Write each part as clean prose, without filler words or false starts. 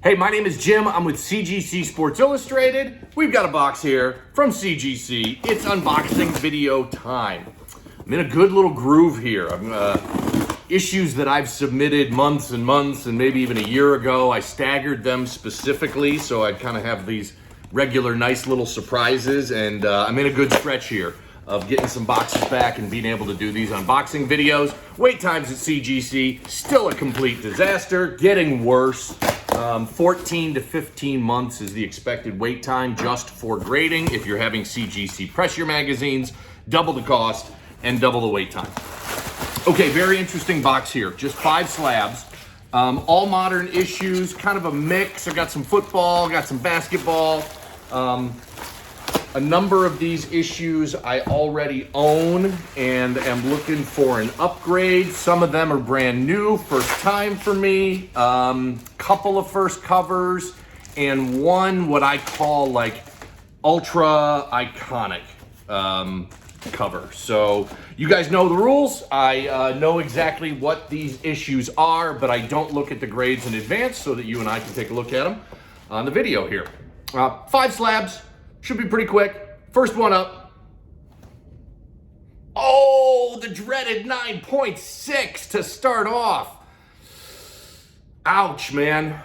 Hey, my name is Jim. I'm with CGC Sports Illustrated. We've got a box here from CGC. It's unboxing video time. I'm in a good little groove here. Issues that I've submitted months and months and maybe even a year ago, I staggered them specifically so I'd kind of have these regular nice little surprises, and I'm in a good stretch here of getting some boxes back and being able to do these unboxing videos. Wait times at CGC, still a complete disaster, getting worse. 14 to 15 months is the expected wait time just for grading. If you're having CGC press your magazines, double the cost and double the wait time. Okay, very interesting box here. Just 5 slabs, all modern issues, kind of a mix. I got some football, got some basketball. A number of these issues I already own and am looking for an upgrade. Some of them are brand new, first time for me. Couple of first covers and one what I call like ultra iconic cover. So you guys know the rules. I know exactly what these issues are, but I don't look at the grades in advance so that you and I can take a look at them on the video here. 5 slabs. Should be pretty quick. First one up. Oh, the dreaded 9.6 to start off. Ouch, man.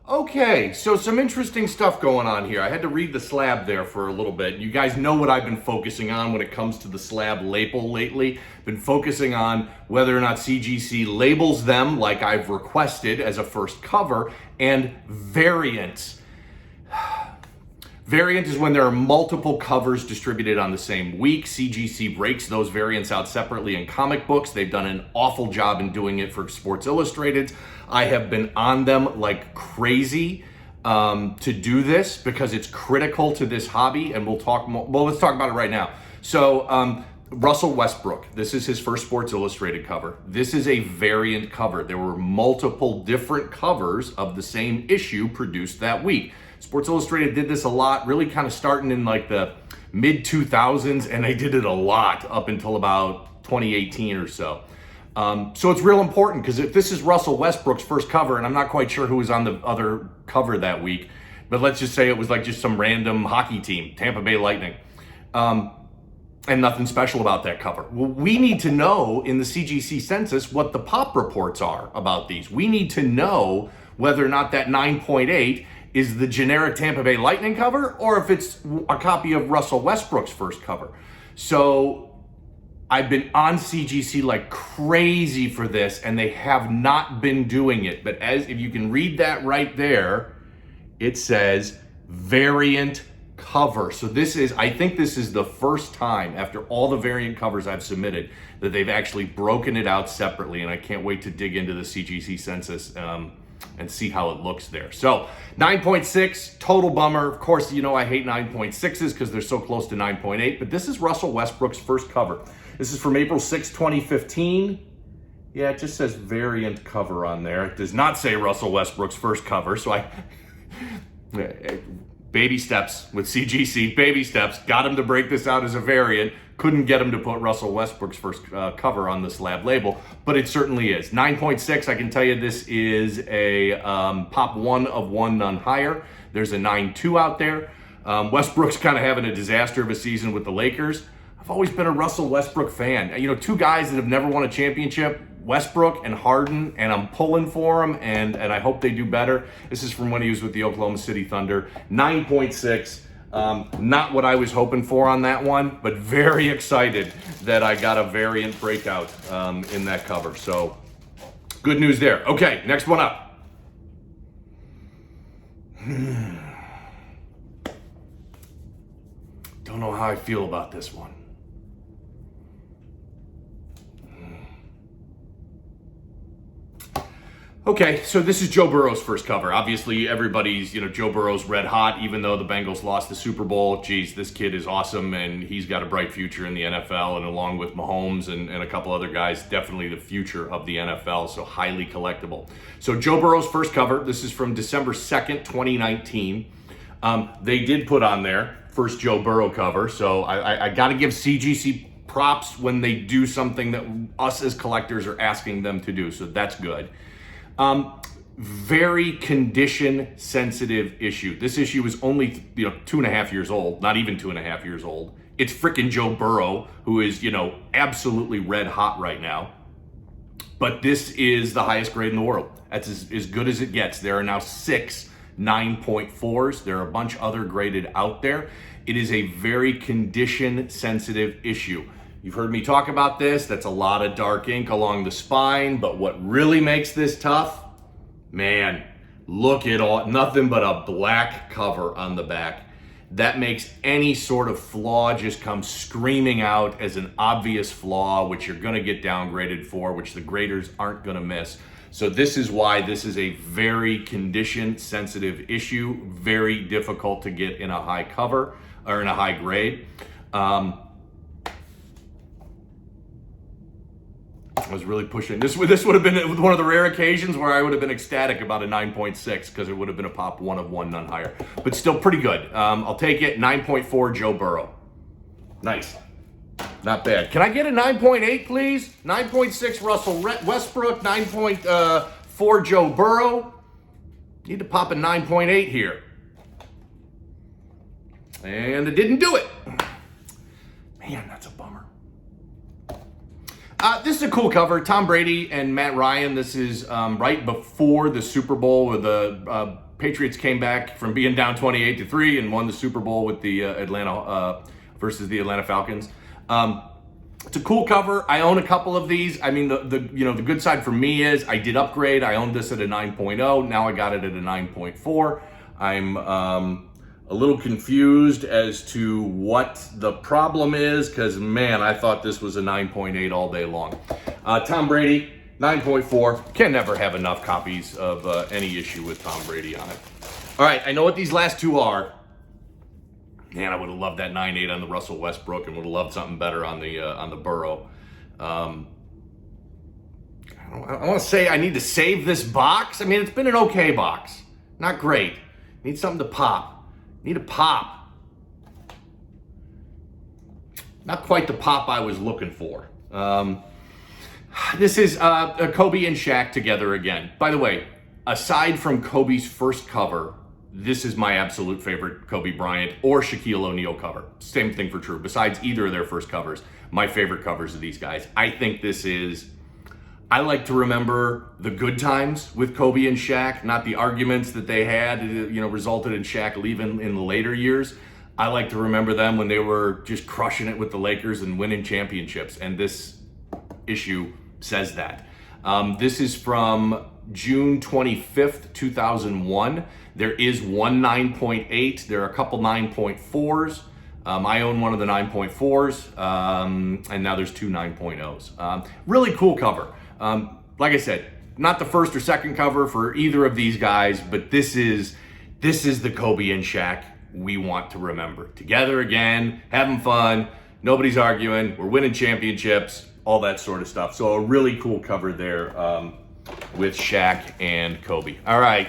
Okay. So some interesting stuff going on here. I had to read the slab there for a little bit. You guys know what I've been focusing on when it comes to the slab label lately. Been focusing on whether or not CGC labels them like I've requested as a first cover, and variants. Variant is when there are multiple covers distributed on the same week. CGC breaks those variants out separately in comic books. They've done an awful job in doing it for Sports Illustrated. I have been on them like crazy to do this because it's critical to this hobby, and we'll talk more. Well, let's talk about it right now. So Russell Westbrook, this is his first Sports Illustrated cover. This is a variant cover. There were multiple different covers of the same issue produced that week. Sports Illustrated did this a lot, really kind of starting in like the mid 2000s, and they did it a lot up until about 2018 or so. So it's real important because if this is Russell Westbrook's first cover, and I'm not quite sure who was on the other cover that week, but let's just say it was like just some random hockey team, Tampa Bay Lightning. And nothing special about that cover. Well, we need to know in the CGC census what the pop reports are about these. We need to know whether or not that 9.8 is the generic Tampa Bay Lightning cover or if it's a copy of Russell Westbrook's first cover. So I've been on CGC like crazy for this, and they have not been doing it. But as if you can read that right there, it says variant cover. So I think this is the first time after all the variant covers I've submitted that they've actually broken it out separately, and I can't wait to dig into the CGC census and see how it looks there. So 9.6, total bummer. Of course, you know I hate 9.6s because they're so close to 9.8, but this is Russell Westbrook's first cover. This is from April 6, 2015. Yeah, it just says variant cover on there. It does not say Russell Westbrook's first cover, so baby steps with CGC, baby steps. Got him to break this out as a variant. Couldn't get him to put Russell Westbrook's first cover on the slab label, but it certainly is. 9.6, I can tell you this is a pop 1 of 1, none higher. There's a 9.2 out there. Westbrook's kind of having a disaster of a season with the Lakers. I've always been a Russell Westbrook fan. You know, 2 guys that have never won a championship, Westbrook and Harden, and I'm pulling for them, and I hope they do better. This is from when he was with the Oklahoma City Thunder. 9.6, not what I was hoping for on that one, but very excited that I got a variant breakout in that cover. So good news there. Okay, next one up. Don't know how I feel about this one. Okay, so this is Joe Burrow's first cover. Obviously, everybody's, Joe Burrow's red hot, even though the Bengals lost the Super Bowl. Geez, this kid is awesome, and he's got a bright future in the NFL, and along with Mahomes and a couple other guys, definitely the future of the NFL, so highly collectible. So Joe Burrow's first cover, this is from December 2nd, 2019. They did put on there, first Joe Burrow cover, so I got to give CGC props when they do something that us as collectors are asking them to do. So that's good. Very condition sensitive issue. This issue is only 2.5 years old, not even 2.5 years old. It's freaking Joe Burrow, who is absolutely red hot right now. But this is the highest grade in the world. That's as good as it gets. There are now 6 9.4s. There are a bunch other graded out there. It is a very condition sensitive issue. You've heard me talk about this. That's a lot of dark ink along the spine. But what really makes this tough, man, look at all, nothing but a black cover on the back. That makes any sort of flaw just come screaming out as an obvious flaw, which you're gonna get downgraded for, which the graders aren't gonna miss. So this is why this is a very condition sensitive issue, very difficult to get in a high cover or in a high grade. I was really pushing. This would have been one of the rare occasions where I would have been ecstatic about a 9.6 because it would have been a pop 1 of 1, none higher. But still pretty good. I'll take it. 9.4 Joe Burrow. Nice. Not bad. Can I get a 9.8, please? 9.6 Russell Westbrook. 9.4 Joe Burrow. Need to pop a 9.8 here. And it didn't do it. Man, that's a bummer. This is a cool cover. Tom Brady and Matt Ryan. This is right before the Super Bowl where the Patriots came back from being down 28-3 and won the Super Bowl with the Atlanta versus the Atlanta Falcons. It's a cool cover. I own a couple of these. I mean, the good side for me is I did upgrade. I owned this at a 9.0. Now I got it at a 9.4. I'm a little confused as to what the problem is because, man, I thought this was a 9.8 all day long. Tom Brady, 9.4. Can never have enough copies of any issue with Tom Brady on it. All right, I know what these last two are. Man, I would have loved that 9.8 on the Russell Westbrook and would have loved something better on the Burrow. I want to say I need to save this box. I mean, it's been an okay box. Not great. Need something to pop. Need a pop. Not quite the pop I was looking for. This is Kobe and Shaq together again. By the way, aside from Kobe's first cover, this is my absolute favorite Kobe Bryant or Shaquille O'Neal cover. Same thing for true. Besides either of their first covers, my favorite covers of these guys. I think this is... I like to remember the good times with Kobe and Shaq, not the arguments that they had, resulted in Shaq leaving in the later years. I like to remember them when they were just crushing it with the Lakers and winning championships, and this issue says that. This is from June 25th, 2001. There is one 9.8. There are a couple 9.4s. I own one of the 9.4s, and now there's two 9.0s. Really cool cover. Like I said, not the first or second cover for either of these guys, but this is the Kobe and Shaq we want to remember. Together again, having fun, nobody's arguing, we're winning championships, all that sort of stuff. So a really cool cover there with Shaq and Kobe. All right,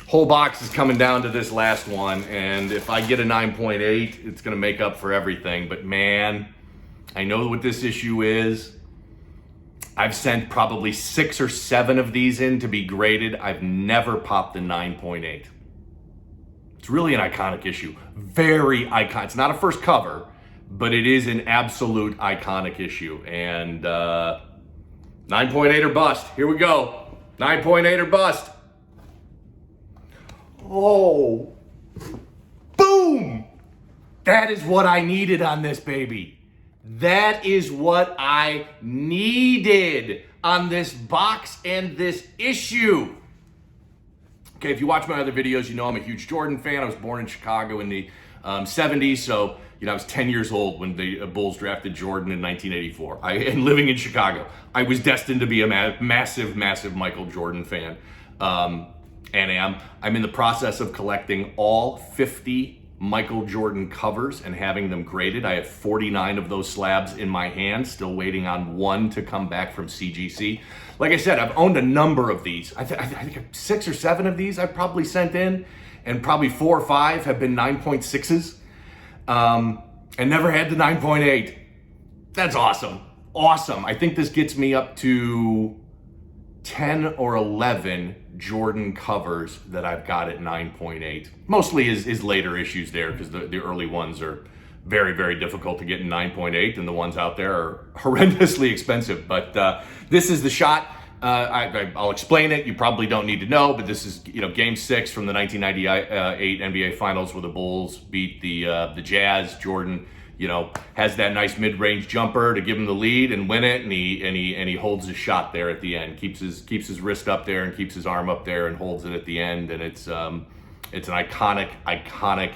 whole box is coming down to this last one, and if I get a 9.8, it's gonna make up for everything. But man, I know what this issue is. I've sent probably 6 or 7 of these in to be graded. I've never popped the 9.8. It's really an iconic issue. Very iconic. It's not a first cover, but it is an absolute iconic issue. And 9.8 or bust. Here we go. 9.8 or bust. Oh, boom. That is what I needed on this baby. That is what I needed on this box and this issue. Okay, if you watch my other videos, you know I'm a huge Jordan fan. I was born in Chicago in the 70s, so I was 10 years old when the Bulls drafted Jordan in 1984. And living in Chicago, I was destined to be a massive, massive Michael Jordan fan, and am. I'm in the process of collecting all 50 Michael Jordan covers and having them graded. I have 49 of those slabs in my hand, still waiting on one to come back from CGC. Like I said, I've owned a number of these. I think 6 or 7 of these I've probably sent in, and probably 4 or 5 have been 9.6s, and never had the 9.8. That's awesome. Awesome. I think this gets me up to 10 or 11 Jordan covers that I've got at 9.8. Mostly his later issues there, because the early ones are very, very difficult to get in 9.8, and the ones out there are horrendously expensive. But this is the shot. I'll explain it. You probably don't need to know, but this is Game 6 from the 1998 NBA Finals, where the Bulls beat the Jazz. Jordan has that nice mid-range jumper to give him the lead and win it, and he holds his shot there at the end. Keeps his wrist up there and keeps his arm up there and holds it at the end, and it's an iconic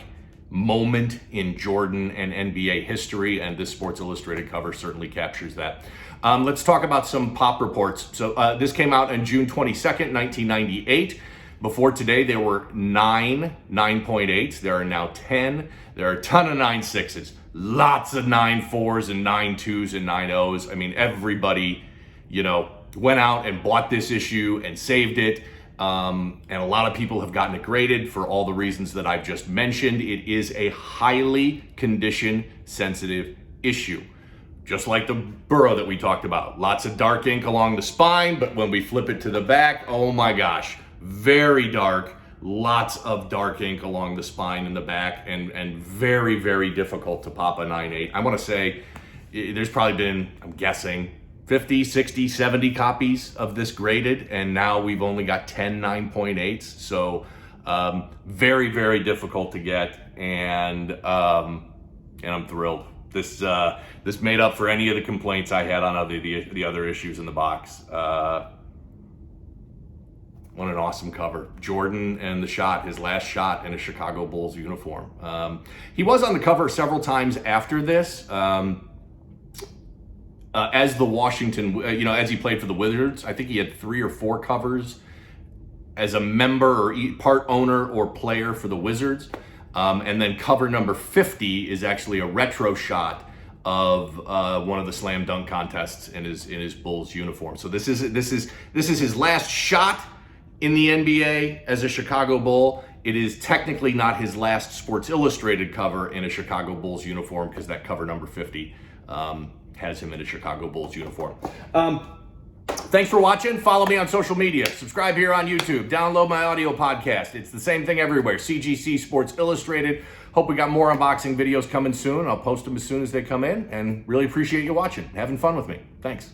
moment in Jordan and NBA history, and this Sports Illustrated cover certainly captures that. Let's talk about some pop reports. So this came out on June 22nd, 1998. Before today, there were 9 9.8s. There are now 10. There are a ton of 9.6s. Lots of 9.4s and 9.2s and 9.0s. I mean, everybody, went out and bought this issue and saved it. And a lot of people have gotten it graded for all the reasons that I've just mentioned. It is a highly condition sensitive issue. Just like the Burrow that we talked about. Lots of dark ink along the spine, but when we flip it to the back, oh my gosh, very dark. Lots of dark ink along the spine and the back, and very, very difficult to pop a 9.8. I want to say there's probably been, I'm guessing, 50, 60, 70 copies of this graded, and now we've only got 10 9.8s. So very, very difficult to get, and I'm thrilled. This made up for any of the complaints I had on the other issues in the box. What an awesome cover. Jordan and the shot, his last shot in a Chicago Bulls uniform. He was on the cover several times after this, as the Washington, as he played for the Wizards. I think he had 3 or 4 covers as a member or part owner or player for the Wizards. And then cover number 50 is actually a retro shot of one of the slam dunk contests in his Bulls uniform. So this is his last shot in the NBA as a Chicago Bull. It is technically not his last Sports Illustrated cover in a Chicago Bulls uniform, because that cover number 50 has him in a Chicago Bulls uniform. Thanks for watching. Follow me on social media. Subscribe here on YouTube. Download my audio podcast. It's the same thing everywhere. CGC Sports Illustrated. Hope we got more unboxing videos coming soon. I'll post them as soon as they come in, and really appreciate you watching, having fun with me. Thanks.